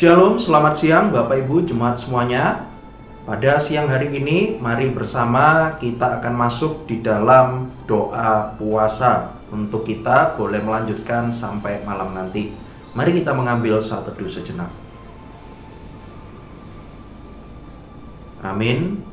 Shalom, selamat siang Bapak Ibu Jemaat semuanya. Pada siang hari ini, mari bersama kita akan masuk di dalam doa puasa. Untuk kita boleh melanjutkan sampai malam nanti. Mari kita mengambil saat teduh sejenak. Amin.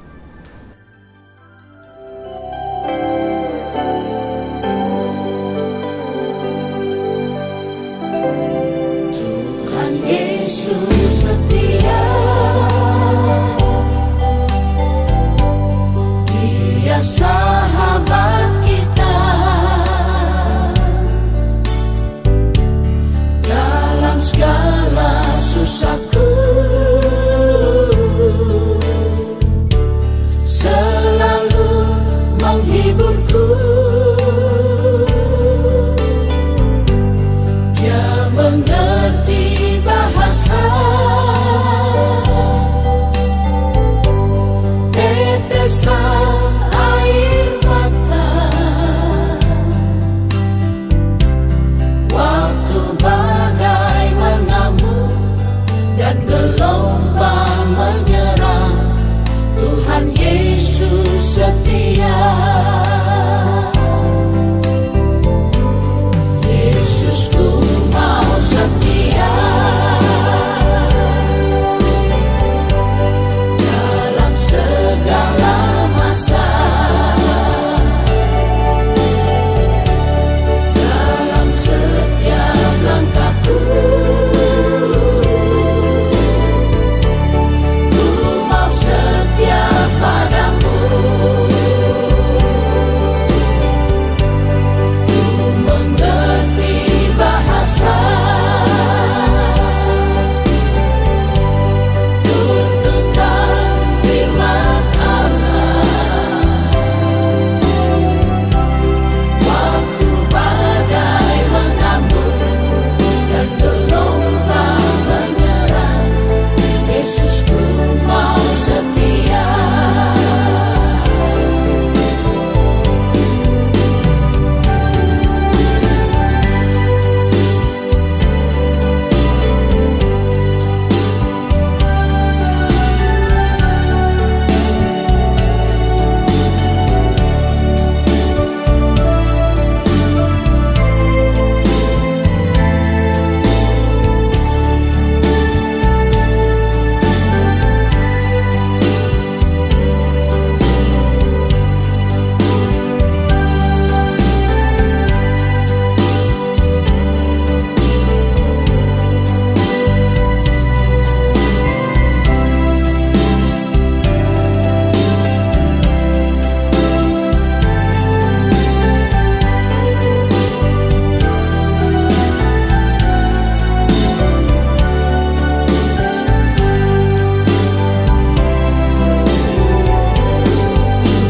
Yesus setia, Dia sahabat kita dalam segala susahku, selalu menghiburku. Dia mengerti bahasa, tetesan air mata, waktu badai mengamuk dan gelombang menyerang. Tuhan Yesus setia. Yesusku mau setia dalam segala masa, dalam setiap langkahku. Ku mau setia padamu. Ku mengerti bahasa, tuntutan firman Allah. Waktu badai mengamuk dan gelombang menyerang, Yesusku mau setia.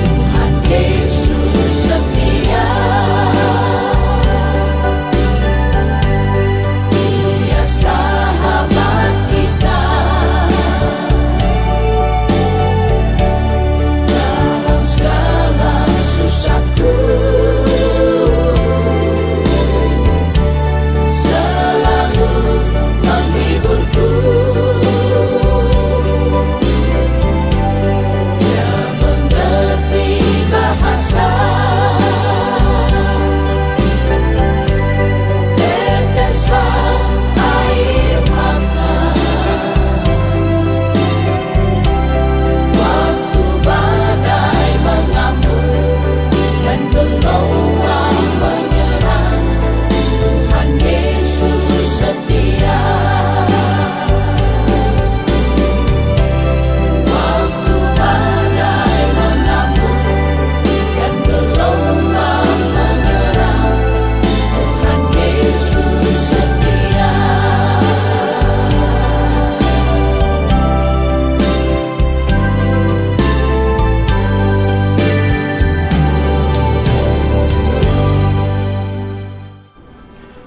Tuhan Yesus setia, Dia sahabat kita dalam segala susahku, selalu menghiburku. Dia mengerti bahasa, tetesan air mata, waktu badai mengamuk dan gelombang menyerang. Tuhan Yesus setia. Waktu badai mengamuk dan gelombang menyerang, Tuhan Yesus setia.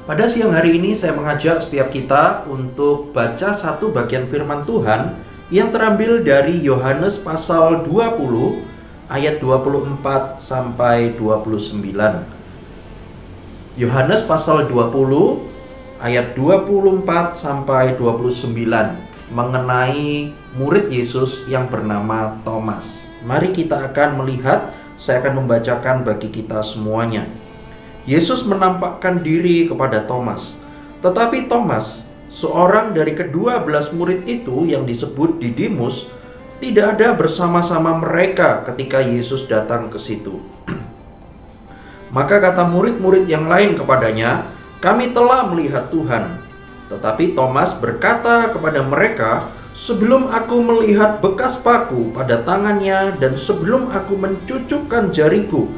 Pada siang hari ini saya mengajak setiap kita untuk baca satu bagian firman Tuhan yang terambil dari Yohanes pasal 20 ayat 24 sampai 29. Yohanes pasal 20 ayat 24 sampai 29 mengenai murid Yesus yang bernama Thomas. Mari kita akan melihat, saya akan membacakan bagi kita semuanya. Yesus menampakkan diri kepada Thomas. Tetapi Thomas, seorang dari ke-12 murid itu yang disebut Didimus, tidak ada bersama-sama mereka ketika Yesus datang ke situ. Maka kata murid-murid yang lain kepadanya, "Kami telah melihat Tuhan." Tetapi Thomas berkata kepada mereka, "Sebelum aku melihat bekas paku pada tangannya dan sebelum aku mencucukkan jariku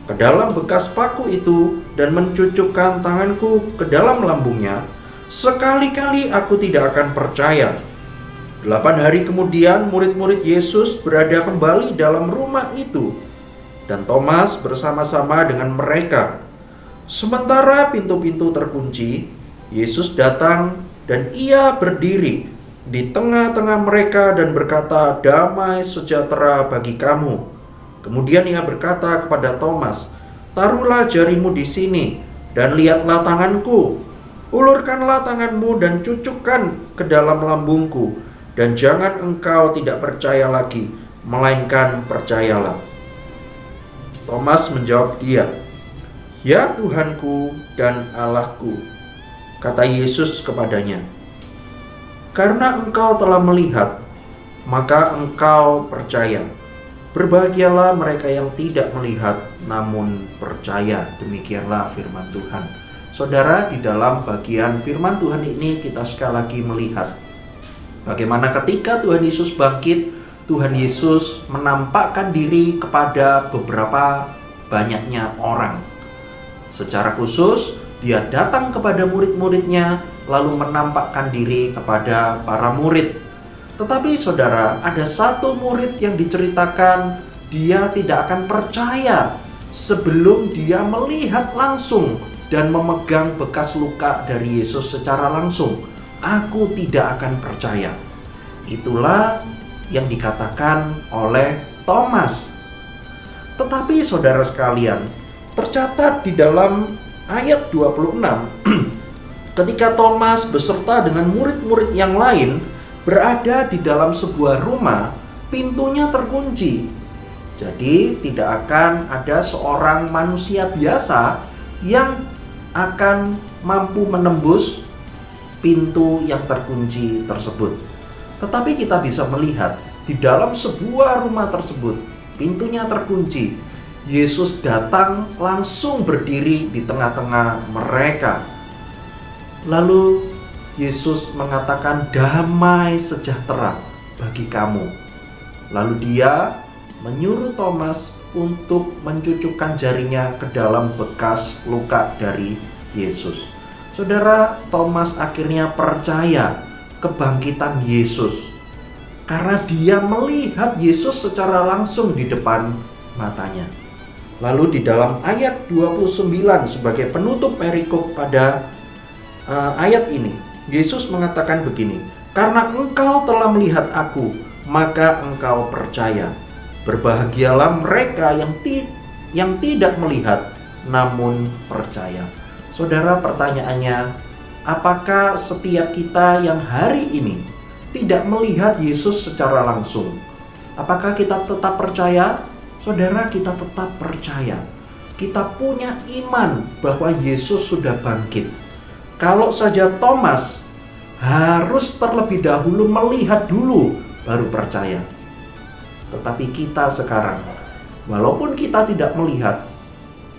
ke dalam bekas paku itu dan mencucukkan tanganku ke dalam lambungnya, sekali-kali aku tidak akan percaya." 8 hari kemudian murid-murid Yesus berada kembali dalam rumah itu, dan Thomas bersama-sama dengan mereka. Sementara pintu-pintu terkunci, Yesus datang dan ia berdiri di tengah-tengah mereka dan berkata, "Damai sejahtera bagi kamu." Kemudian ia berkata kepada Thomas, "Taruhlah jarimu di sini dan lihatlah tanganku. Ulurkanlah tanganmu dan cucukkan ke dalam lambungku, dan jangan engkau tidak percaya lagi, melainkan percayalah." Thomas menjawab dia, "Ya Tuhanku dan Allahku," kata Yesus kepadanya. "Karena engkau telah melihat, maka engkau percaya. Berbahagialah mereka yang tidak melihat namun percaya." Demikianlah firman Tuhan. Saudara, di dalam bagian firman Tuhan ini kita sekali lagi melihat bagaimana ketika Tuhan Yesus bangkit, Tuhan Yesus menampakkan diri kepada beberapa banyaknya orang. Secara khusus, dia datang kepada murid-muridnya lalu menampakkan diri kepada para murid. Tetapi saudara, ada satu murid yang diceritakan dia tidak akan percaya sebelum dia melihat langsung dan memegang bekas luka dari Yesus secara langsung. "Aku tidak akan percaya." Itulah yang dikatakan oleh Thomas. Tetapi saudara sekalian, tercatat di dalam ayat 26 ketika Thomas beserta dengan murid-murid yang lain berada di dalam sebuah rumah, pintunya terkunci. Jadi tidak akan ada seorang manusia biasa yang akan mampu menembus pintu yang terkunci tersebut. Tetapi kita bisa melihat di dalam sebuah rumah tersebut, pintunya terkunci. Yesus datang langsung berdiri di tengah-tengah mereka. Lalu Yesus mengatakan, "Damai sejahtera bagi kamu." Lalu dia menyuruh Thomas untuk mencucukkan jarinya ke dalam bekas luka dari Yesus. Saudara, Thomas akhirnya percaya kebangkitan Yesus karena dia melihat Yesus secara langsung di depan matanya. Lalu di dalam ayat 29 sebagai penutup perikop pada ayat ini, Yesus mengatakan begini, "Karena engkau telah melihat aku, maka engkau percaya. Berbahagialah mereka yang tidak melihat, namun percaya." Saudara, pertanyaannya, apakah setiap kita yang hari ini tidak melihat Yesus secara langsung, apakah kita tetap percaya? Saudara, kita tetap percaya. Kita punya iman bahwa Yesus sudah bangkit. Kalau saja Thomas harus terlebih dahulu melihat dulu baru percaya. Tetapi kita sekarang, walaupun kita tidak melihat,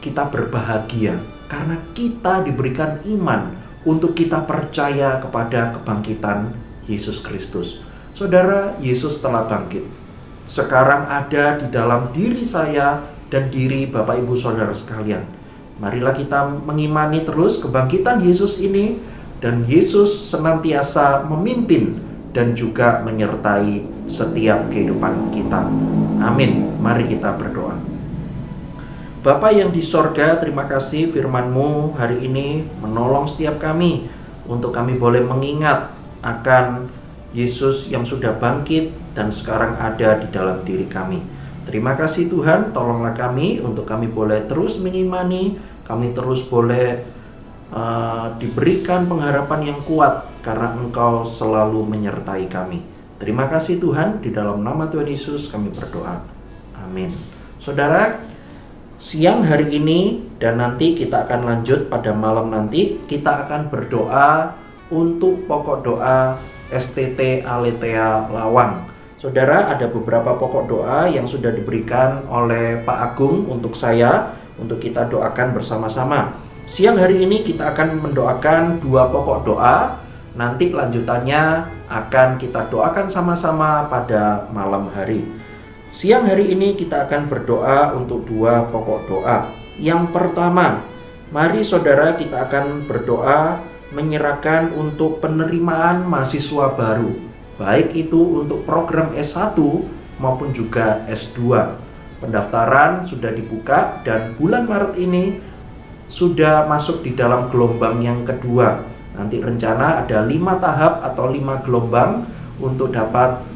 kita berbahagia karena kita diberikan iman untuk kita percaya kepada kebangkitan Yesus Kristus. Saudara, Yesus telah bangkit. Sekarang ada di dalam diri saya dan diri Bapak Ibu Saudara sekalian. Marilah kita mengimani terus kebangkitan Yesus ini, dan Yesus senantiasa memimpin dan juga menyertai setiap kehidupan kita. Amin. Mari kita berdoa. Bapa yang di sorga, terima kasih firman-Mu hari ini menolong setiap kami untuk kami boleh mengingat akan Yesus yang sudah bangkit dan sekarang ada di dalam diri kami. Terima kasih Tuhan, tolonglah kami untuk kami boleh terus mengimani, kami terus boleh diberikan pengharapan yang kuat karena Engkau selalu menyertai kami. Terima kasih Tuhan, di dalam nama Tuhan Yesus kami berdoa. Amin. Saudara, siang hari ini dan nanti kita akan lanjut pada malam nanti, kita akan berdoa untuk pokok doa STT Aletheia Lawang. Saudara, ada beberapa pokok doa yang sudah diberikan oleh Pak Agung untuk saya, untuk kita doakan bersama-sama. Siang hari ini kita akan mendoakan 2 pokok doa. Nanti lanjutannya akan kita doakan sama-sama pada malam hari. Siang hari ini kita akan berdoa untuk 2 pokok doa. Yang pertama, mari saudara kita akan berdoa menyerahkan untuk penerimaan mahasiswa baru, baik itu untuk program S1 maupun juga S2. Pendaftaran sudah dibuka dan bulan Maret ini sudah masuk di dalam gelombang yang kedua. Nanti rencana ada 5 tahap atau 5 gelombang untuk dapat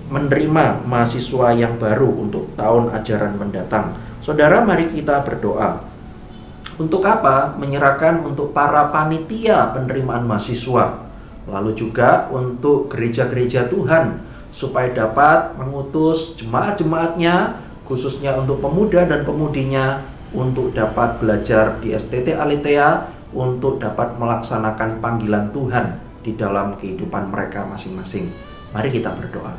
menerima mahasiswa yang baru untuk tahun ajaran mendatang. Saudara, mari kita berdoa. Untuk apa? Menyerahkan untuk para panitia penerimaan mahasiswa, lalu juga untuk gereja-gereja Tuhan, supaya dapat mengutus jemaat-jemaatnya, khususnya untuk pemuda dan pemudinya, untuk dapat belajar di STT Aletheia, untuk dapat melaksanakan panggilan Tuhan di dalam kehidupan mereka masing-masing. Mari kita berdoa.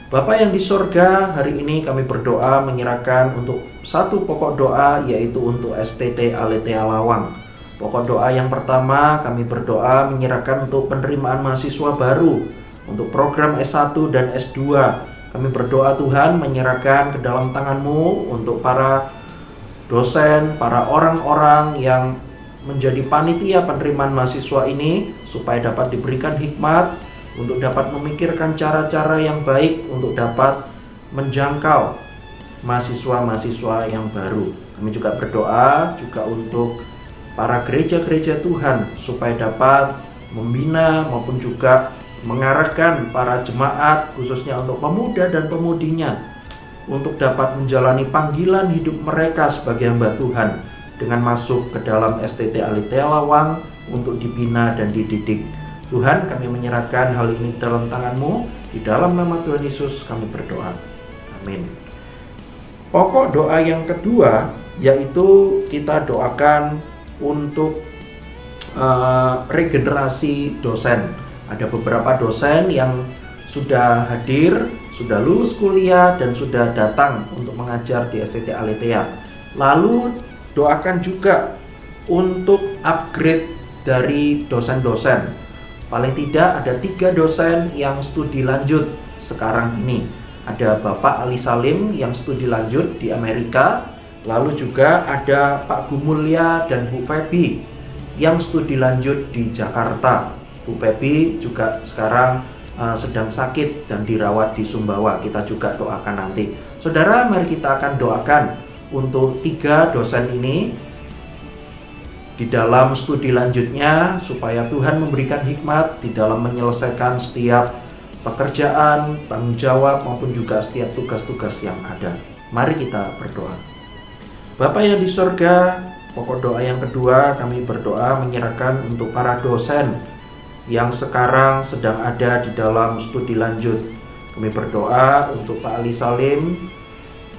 Bapa yang di sorga, hari ini kami berdoa menyerahkan untuk 1 pokok doa, yaitu untuk STT Aletheia Lawang. Pokok doa yang pertama, kami berdoa menyerahkan untuk penerimaan mahasiswa baru untuk program S1 dan S2. Kami berdoa Tuhan menyerahkan ke dalam tangan-Mu untuk para dosen, para orang-orang yang menjadi panitia penerimaan mahasiswa ini, supaya dapat diberikan hikmat untuk dapat memikirkan cara-cara yang baik untuk dapat menjangkau mahasiswa-mahasiswa yang baru. Kami juga berdoa juga untuk para gereja-gereja Tuhan, supaya dapat membina maupun juga mengarahkan para jemaat, khususnya untuk pemuda dan pemudinya, untuk dapat menjalani panggilan hidup mereka sebagai hamba Tuhan dengan masuk ke dalam STT Aletheia Lawang untuk dibina dan dididik. Tuhan, kami menyerahkan hal ini dalam tangan-Mu. Di dalam nama Tuhan Yesus kami berdoa. Amin. Pokok doa yang kedua, yaitu kita doakan untuk regenerasi dosen. Ada beberapa dosen yang sudah hadir, sudah lulus kuliah, dan sudah datang untuk mengajar di STT Aletheia. Lalu doakan juga untuk upgrade dari dosen-dosen. Paling tidak ada 3 dosen yang studi lanjut sekarang ini. Ada Bapak Ali Salim yang studi lanjut di Amerika. Lalu juga ada Pak Gumulya dan Bu Febi yang studi lanjut di Jakarta. Bu Febi juga sekarang sedang sakit dan dirawat di Sumbawa. Kita juga doakan nanti. Saudara, mari kita akan doakan untuk 3 dosen ini di dalam studi lanjutnya, supaya Tuhan memberikan hikmat di dalam menyelesaikan setiap pekerjaan, tanggung jawab, maupun juga setiap tugas-tugas yang ada. Mari kita berdoa. Bapa yang di sorga, pokok doa yang kedua, kami berdoa menyerahkan untuk para dosen yang sekarang sedang ada di dalam studi lanjut. Kami berdoa untuk Pak Ali Salim,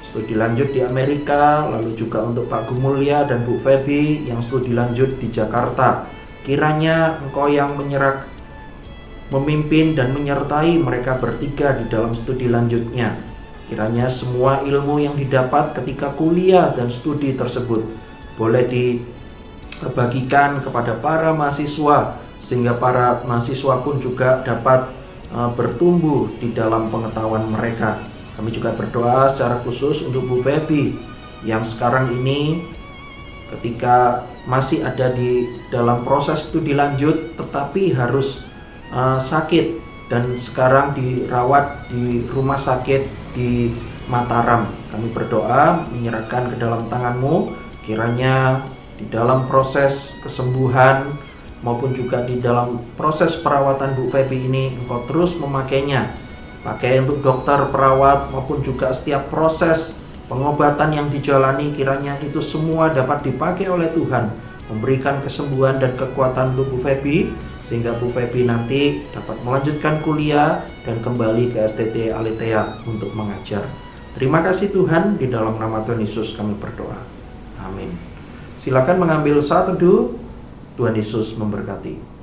studi lanjut di Amerika, lalu juga untuk Pak Gumulya dan Bu Febi yang studi lanjut di Jakarta. Kiranya Engkau yang memimpin dan menyertai mereka bertiga di dalam studi lanjutnya. Kiranya semua ilmu yang didapat ketika kuliah dan studi tersebut boleh dibagikan kepada para mahasiswa, sehingga para mahasiswa pun juga dapat bertumbuh di dalam pengetahuan mereka. Kami juga berdoa secara khusus untuk Bu Febi yang sekarang ini ketika masih ada di dalam proses studi lanjut tetapi harus sakit dan sekarang dirawat di rumah sakit di Mataram. Kami berdoa menyerahkan ke dalam tangan-Mu, kiranya di dalam proses kesembuhan maupun juga di dalam proses perawatan Bu Febi ini Engkau terus memakainya, pakai untuk dokter, perawat, maupun juga setiap proses pengobatan yang dijalani, kiranya itu semua dapat dipakai oleh Tuhan memberikan kesembuhan dan kekuatan untuk Bu Feby, sehingga Bu Feby nanti dapat melanjutkan kuliah dan kembali ke STT Aletheia untuk mengajar. Terima kasih Tuhan, di dalam nama Tuhan Yesus kami berdoa. Amin. Silakan mengambil saat teduh. Tuhan Yesus memberkati.